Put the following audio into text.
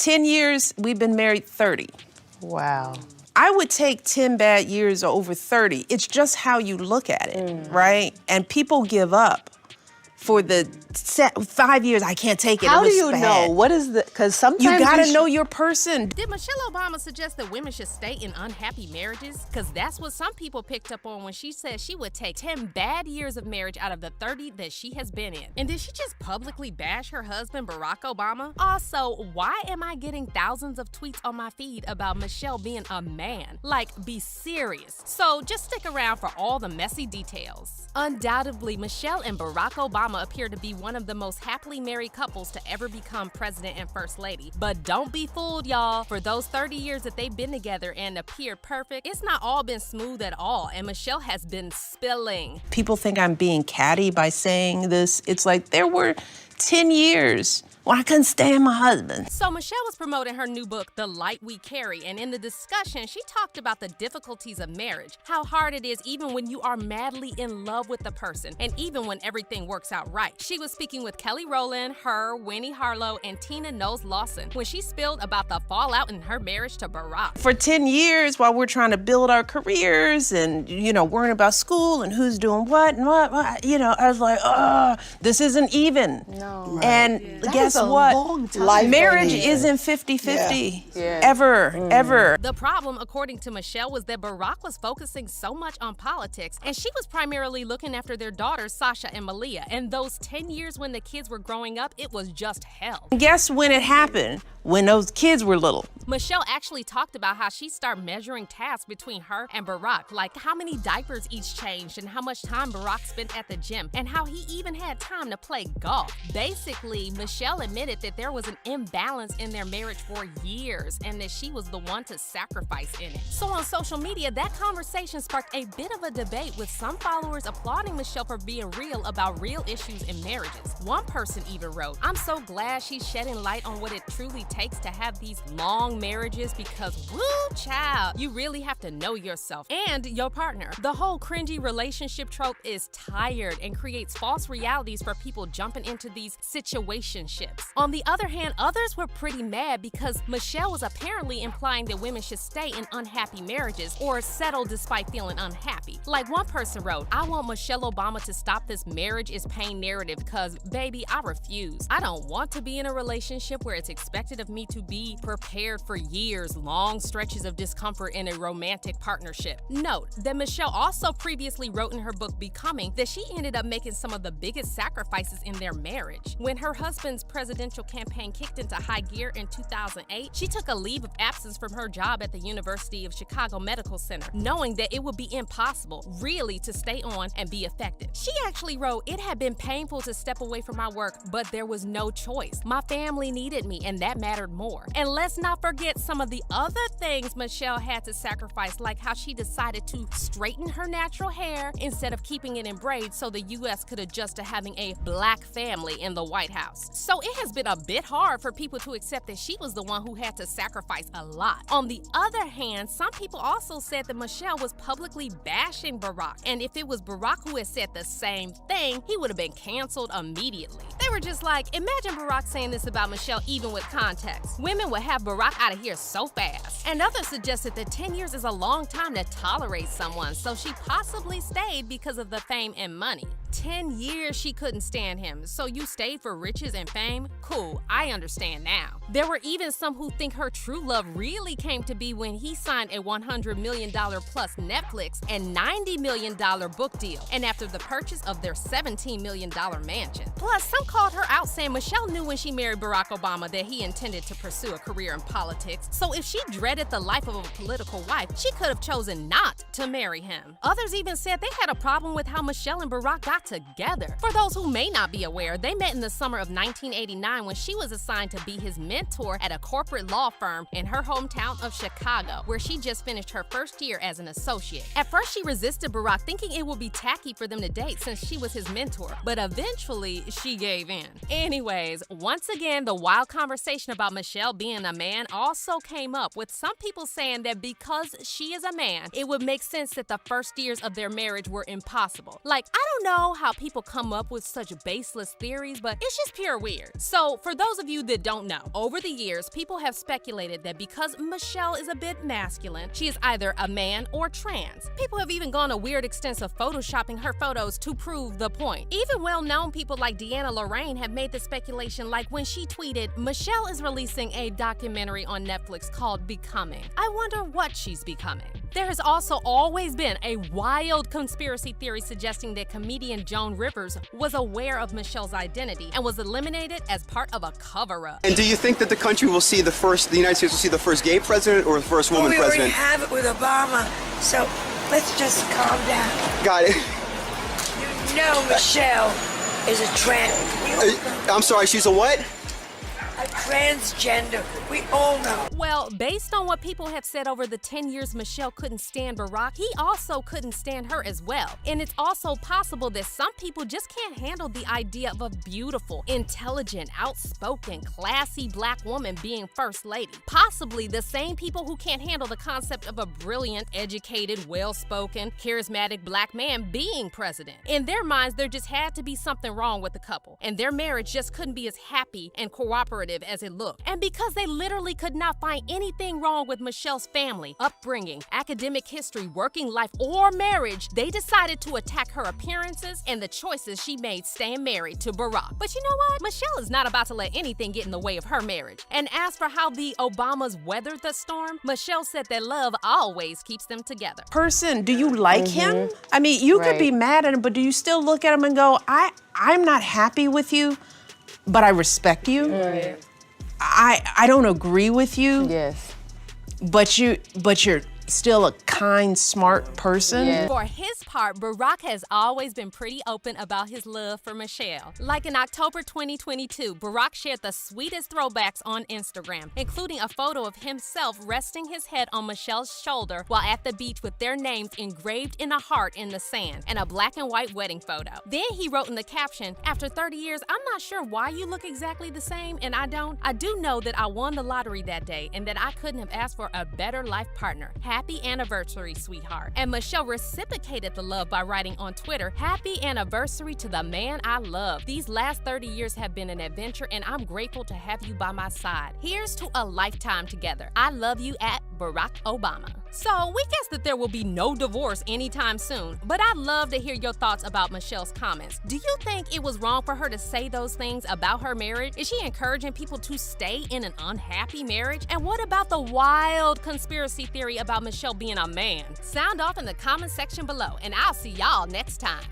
10 years, we've been married 30. Wow. I would take 10 bad years over 30. It's just how you look at it, right? And people give up for the 5 years, I can't take it. How it do was you bad. know? What is the, because sometimes You gotta know your person. Did Michelle Obama suggest that women should stay in unhappy marriages? Because that's what some people picked up on when she said she would take 10 bad years of marriage out of the 30 that she has been in. And did she just publicly bash her husband, Barack Obama? Also, why am I getting thousands of tweets on my feed about Michelle being a man? Like, be serious. So just stick around for all the messy details. Undoubtedly, Michelle and Barack Obama appear to be one of the most happily married couples to ever become president and first lady. But don't be fooled, y'all. For those 30 years that they've been together and appeared perfect, it's not all been smooth at all, and Michelle has been spilling. People think I'm being catty by saying this. It's like there were 10 years when I couldn't stand my husband. So Michelle was promoting her new book, The Light We Carry, and in the discussion, she talked about the difficulties of marriage, how hard it is even when you are madly in love with the person, and even when everything works out right. She was speaking with Kelly Rowland, her, Winnie Harlow, and Tina Knowles Lawson when she spilled about the fallout in her marriage to Barack. For 10 years, while we're trying to build our careers and, worrying about school and who's doing what and what, I was like, this isn't even. No. Right. And guess a what? long time. Marriage isn't 50-50. Ever. The problem, according to Michelle, was that Barack was focusing so much on politics, and she was primarily looking after their daughters, Sasha and Malia. And those 10 years when the kids were growing up, it was just hell. Guess when it happened? When those kids were little. Michelle actually talked about how she started measuring tasks between her and Barack, like how many diapers each changed and how much time Barack spent at the gym, and how he even had time to play golf. Basically, Michelle admitted that there was an imbalance in their marriage for years and that she was the one to sacrifice in it. So on social media, that conversation sparked a bit of a debate, with some followers applauding Michelle for being real about real issues in marriages. One person even wrote, "I'm so glad she's shedding light on what it truly takes to have these long marriages, because woo child, you really have to know yourself and your partner. The whole cringy relationship trope is tired and creates false realities for people jumping into these situationships." On the other hand, others were pretty mad because Michelle was apparently implying that women should stay in unhappy marriages or settle despite feeling unhappy. Like one person wrote, "I want Michelle Obama to stop this marriage is pain narrative, because baby, I refuse. I don't want to be in a relationship where it's expected of me to be prepared for years, long stretches of discomfort in a romantic partnership." Note that Michelle also previously wrote in her book Becoming that she ended up making some of the biggest sacrifices in their marriage. When her husband's presidential campaign kicked into high gear in 2008, she took a leave of absence from her job at the University of Chicago Medical Center, knowing that it would be impossible, really, to stay on and be effective. She actually wrote, "It had been painful to step away from my work, but there was no choice. My family needed me, and that mattered more." And let's not forget some of the other things Michelle had to sacrifice, like how she decided to straighten her natural hair instead of keeping it in braids so the U.S. could adjust to having a black family in the White House. So it has been a bit hard for people to accept that she was the one who had to sacrifice a lot. On the other hand, some people also said that Michelle was publicly bashing Barack, and if it was Barack who had said the same thing, he would have been canceled immediately. They were just like, imagine Barack saying this about Michelle even with context. Women would have Barack out of here so fast. And others suggested that 10 years is a long time to tolerate someone, so she possibly stayed because of the fame and money. 10 years she couldn't stand him, so you stayed for riches and fame? Cool, I understand now. There were even some who think her true love really came to be when he signed a $100 million plus Netflix and $90 million book deal, and after the purchase of their $17 million mansion. Plus, some called her out, saying Michelle knew when she married Barack Obama that he intended to pursue a career in politics, so if she dreaded the life of a political wife, she could have chosen not to marry him. Others even said they had a problem with how Michelle and Barack got together. For those who may not be aware, they met in the summer of 1989 when she was assigned to be his mentor at a corporate law firm in her hometown of Chicago, where she just finished her first year as an associate. At first, she resisted Barack, thinking it would be tacky for them to date since she was his mentor, but eventually she gave in. Anyways, once again, the wild conversation about Michelle being a man also came up, with some people saying that because she is a man, it would make sense that the first years of their marriage were impossible. Like, I don't know know how people come up with such baseless theories, but it's just pure weird. So, for those of you that don't know, over the years, people have speculated that because Michelle is a bit masculine, she is either a man or trans. People have even gone to weird extents of photoshopping her photos to prove the point. Even well-known people like Deanna Lorraine have made the speculation, like when she tweeted, "Michelle is releasing a documentary on Netflix called Becoming. I wonder what she's becoming." There has also always been a wild conspiracy theory suggesting that comedian Joan Rivers was aware of Michelle's identity and was eliminated as part of a cover-up. And do you think that the country will see the United States will see the first gay president or the first woman we president? already have it with Obama, so let's just calm down. Got it. You know Michelle is a I'm sorry, she's a what? a transgender. We all know. Well, based on what people have said over the 10 years Michelle couldn't stand Barack, he also couldn't stand her as well. And it's also possible that some people just can't handle the idea of a beautiful, intelligent, outspoken, classy black woman being first lady. Possibly the same people who can't handle the concept of a brilliant, educated, well-spoken, charismatic black man being president. In their minds, there just had to be something wrong with the couple, and their marriage just couldn't be as happy and cooperative as it looked. And because they literally could not find anything wrong with Michelle's family, upbringing, academic history, working life, or marriage, they decided to attack her appearances and the choices she made staying married to Barack. But you know what? Michelle is not about to let anything get in the way of her marriage. And as for how the Obamas weathered the storm, Michelle said that love always keeps them together. Person, do you like him? I mean, you could be mad at him, but do you still look at him and go, I'm not happy with you, but I respect you? I don't agree with you. Yes. But you're still a kind, smart person. Yeah. For his part, Barack has always been pretty open about his love for Michelle. Like in October 2022, Barack shared the sweetest throwbacks on Instagram, including a photo of himself resting his head on Michelle's shoulder while at the beach with their names engraved in a heart in the sand, and a black and white wedding photo. Then he wrote in the caption, "After 30 years, I'm not sure why you look exactly the same, and I do know that I won the lottery that day and that I couldn't have asked for a better life partner. Happy anniversary, sweetheart." And Michelle reciprocated the love by writing on Twitter, "Happy anniversary to the man I love. These last 30 years have been an adventure and I'm grateful to have you by my side. Here's to a lifetime together. I love you at Barack Obama." So we guess that there will be no divorce anytime soon, but I'd love to hear your thoughts about Michelle's comments. Do you think it was wrong for her to say those things about her marriage? Is she encouraging people to stay in an unhappy marriage? And what about the wild conspiracy theory about Michelle being a man? Sound off in the comment section below, and I'll see y'all next time.